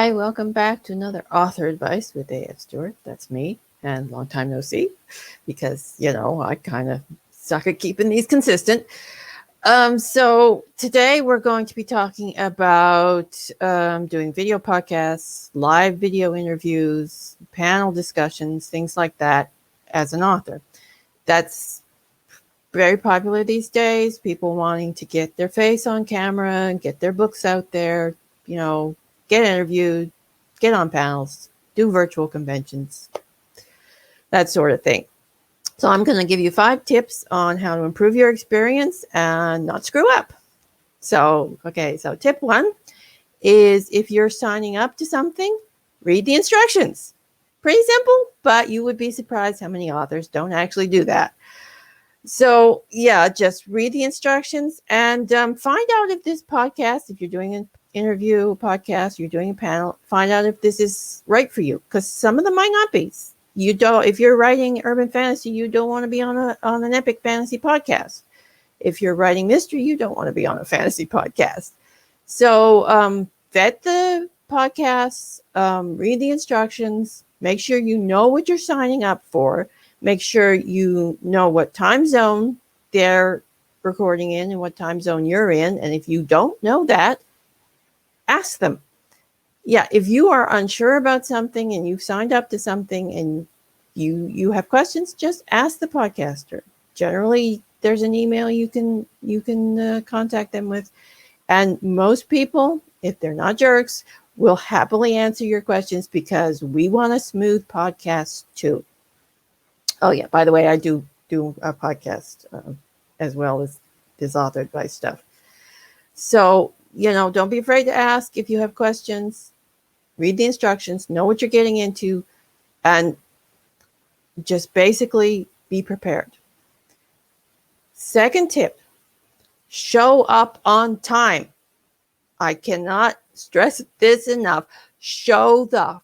Hi, welcome back to another author advice with A.F. Stewart. That's me, and long time no see, because I kind of suck at keeping these consistent. So today we're going to be talking about doing video podcasts, live video interviews, panel discussions, things like that as an author. That's very popular these days. People wanting to get their face on camera and get their books out there, get interviewed, get on panels, do virtual conventions, that sort of thing. So I'm going to give you 5 tips on how to improve your experience and not screw up. So tip 1 is if you're signing up to something, read the instructions. Pretty simple, but you would be surprised how many authors don't actually do that. So just read the instructions and find out if this podcast, if you're doing an interview, a podcast, you're doing a panel, find out if this is right for you, because some of them might not be. If you're writing urban fantasy, you don't want to be on an epic fantasy podcast. If you're writing mystery, you don't want to be on a fantasy podcast. So vet the podcasts, read the instructions, make sure you know what you're signing up for. Make sure you know what time zone they're recording in and what time zone you're in. And if you don't know that, ask them. If you are unsure about something and you've signed up to something and you have questions, just ask the podcaster. Generally, there's an email you can contact them with. And most people, if they're not jerks, will happily answer your questions because we want a smooth podcast too. Oh, yeah. By the way, I do a podcast as well as this author advice stuff. So, don't be afraid to ask if you have questions. Read the instructions, know what you're getting into, and just basically be prepared. Second tip, show up on time. I cannot stress this enough. Show the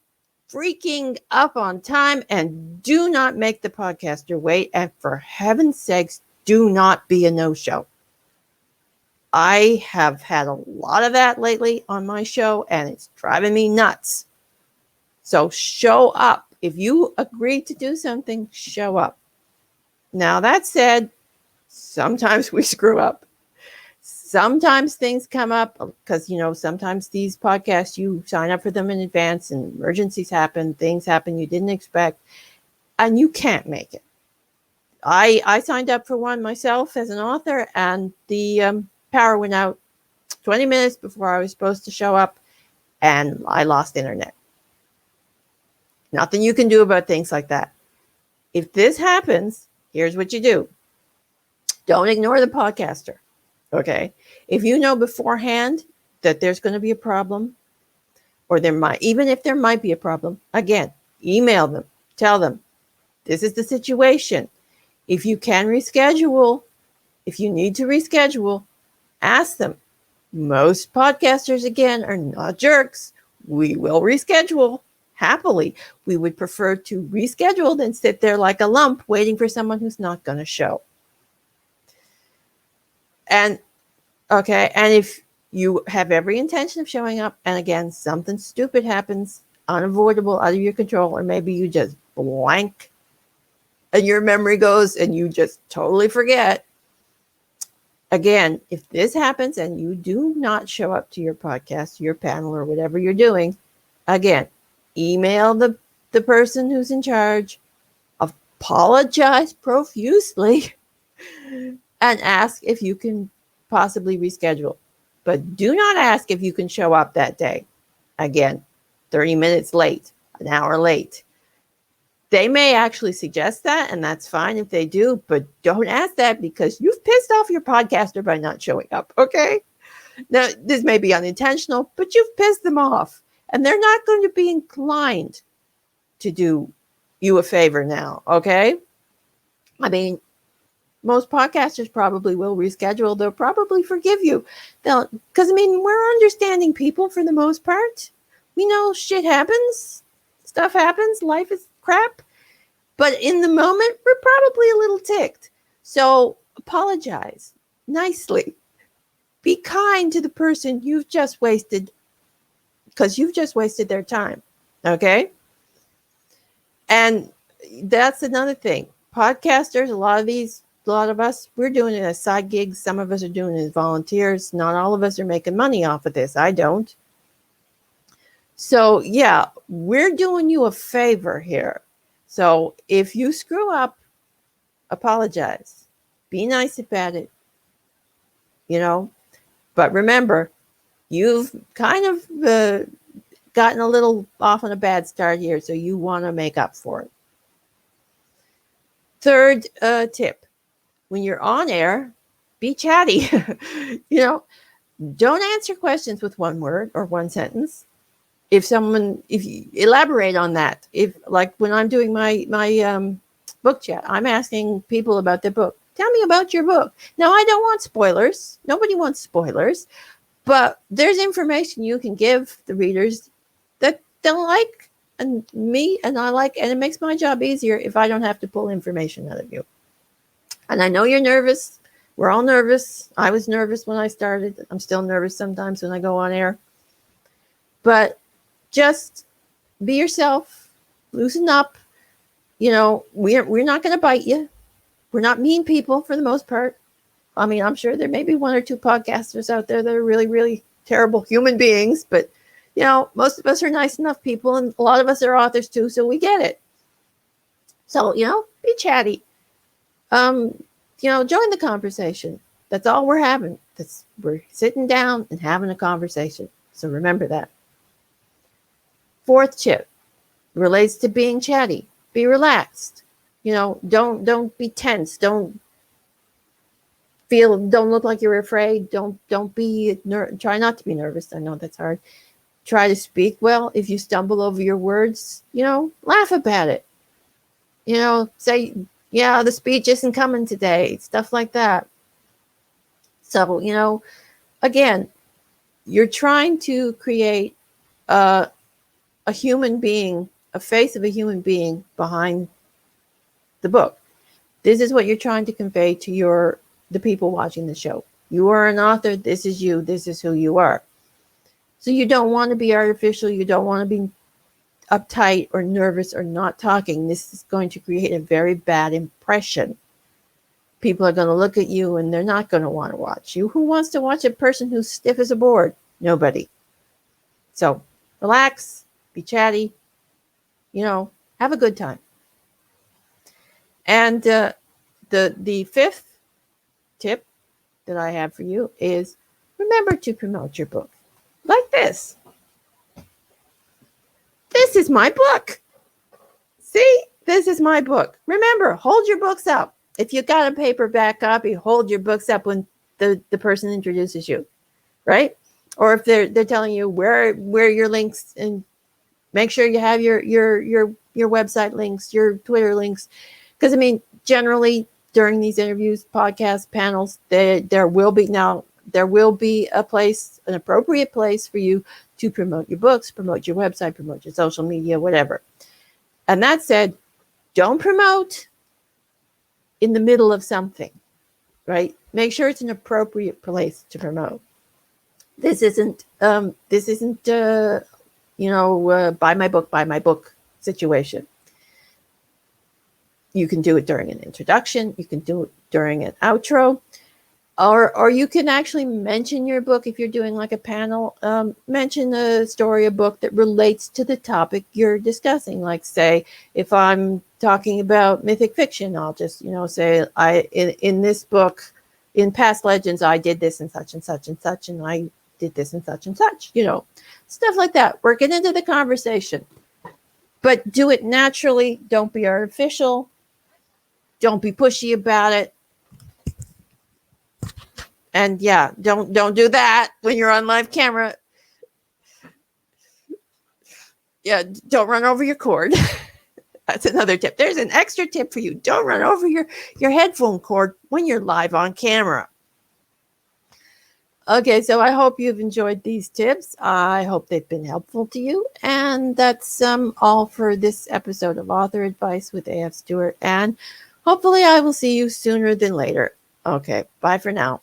freaking up on time and do not make the podcaster wait. And for heaven's sakes, do not be a no-show. I have had a lot of that lately on my show and it's driving me nuts. So show up. If you agree to do something, show up. Now that said, sometimes we screw up. Sometimes things come up because, sometimes these podcasts, you sign up for them in advance and emergencies happen, things happen you didn't expect, and you can't make it. I signed up for one myself as an author, and the power went out 20 minutes before I was supposed to show up, and I lost internet. Nothing you can do about things like that. If this happens, here's what you do. Don't ignore the podcaster. Okay. If you know beforehand that there's going to be a problem, or even if there might be a problem, again, email them, tell them, this is the situation. If you can reschedule, if you need to reschedule, ask them. Most podcasters, again, are not jerks. We will reschedule happily. We would prefer to reschedule than sit there like a lump waiting for someone who's not going to show. And if you have every intention of showing up, and again, something stupid happens, unavoidable, out of your control, or maybe you just blank and your memory goes and you just totally forget. Again, if this happens and you do not show up to your podcast, your panel, or whatever you're doing, again, email the person who's in charge, apologize profusely, and ask if you can possibly reschedule. But do not ask if you can show up that day. Again, 30 minutes late, an hour late. They may actually suggest that, and that's fine if they do, but don't ask that because you've pissed off your podcaster by not showing up, okay? Now, this may be unintentional, but you've pissed them off, and they're not going to be inclined to do you a favor now, okay? I mean, most podcasters probably will reschedule. They'll probably forgive you. Because, we're understanding people for the most part. We know shit happens. Stuff happens. Life is crap. But in the moment, we're probably a little ticked. So apologize nicely. Be kind to the person you've just wasted because you've just wasted their time. Okay. And that's another thing. Podcasters, a lot of us, we're doing it as side gigs. Some of us are doing it as volunteers. Not all of us are making money off of this. I don't. So, yeah, we're doing you a favor here. So, if you screw up, apologize. Be nice about it. But remember, you've kind of gotten a little off on a bad start here, so you want to make up for it. Third tip, when you're on air, be chatty. Don't answer questions with one word or one sentence. If you elaborate on that, if like when I'm doing my book chat, I'm asking people about their book. Tell me about your book. Now, I don't want spoilers. Nobody wants spoilers, but there's information you can give the readers that they'll like and me and I like, and it makes my job easier if I don't have to pull information out of you. And I know you're nervous. We're all nervous. I was nervous when I started. I'm still nervous sometimes when I go on air. But just be yourself. Loosen up. We're not going to bite you. We're not mean people for the most part. I mean, I'm sure there may be one or two podcasters out there that are really, really terrible human beings, but most of us are nice enough people, and a lot of us are authors too, so we get it. So, be chatty. Join the conversation. That's all we're having. We're sitting down and having a conversation. So remember that. Fourth tip relates to being chatty. Be relaxed. Don't be tense. Don't look like you're afraid. Don't be try not to be nervous. I know that's hard. Try to speak well. If you stumble over your words, laugh about it. Say, yeah, the speech isn't coming today. Stuff like that. So, again, you're trying to create a human being, a face of a human being behind the book. This is what you're trying to convey to the people watching the show. You are an author. This is you. This is who you are. So you don't want to be artificial. You don't want to be uptight or nervous or not talking. This is going to create a very bad impression. People are going to look at you and they're not going to want to watch you. Who wants to watch a person who's stiff as a board? Nobody. So relax, be chatty, have a good time. And the fifth tip that I have for you is remember to promote your book. Like this. This is my book. See, this is my book. Remember, hold your books up. If you got a paperback copy, hold your books up when the person introduces you, right? Or if they're telling you where your links, and make sure you have your website links, your Twitter links, because generally during these interviews, podcasts, panels, there will be a place, an appropriate place for you to promote your books, promote your website, promote your social media, whatever. And that said, don't promote in the middle of something, right? Make sure it's an appropriate place to promote. This isn't buy my book situation. You can do it during an introduction. You can do it during an outro. Or you can actually mention your book if you're doing like a panel. Mention a story, a book that relates to the topic you're discussing. Like, say, if I'm talking about mythic fiction, I'll just, say, in this book, in Past Legends, I did this and such and such and such, and I did this and such, stuff like that. Work it into the conversation. But do it naturally. Don't be artificial. Don't be pushy about it. And yeah, don't do that when you're on live camera. Yeah, don't run over your cord. That's another tip. There's an extra tip for you. Don't run over your headphone cord when you're live on camera. Okay, so I hope you've enjoyed these tips. I hope they've been helpful to you. And that's all for this episode of Author Advice with A.F. Stewart. And hopefully I will see you sooner than later. Okay, bye for now.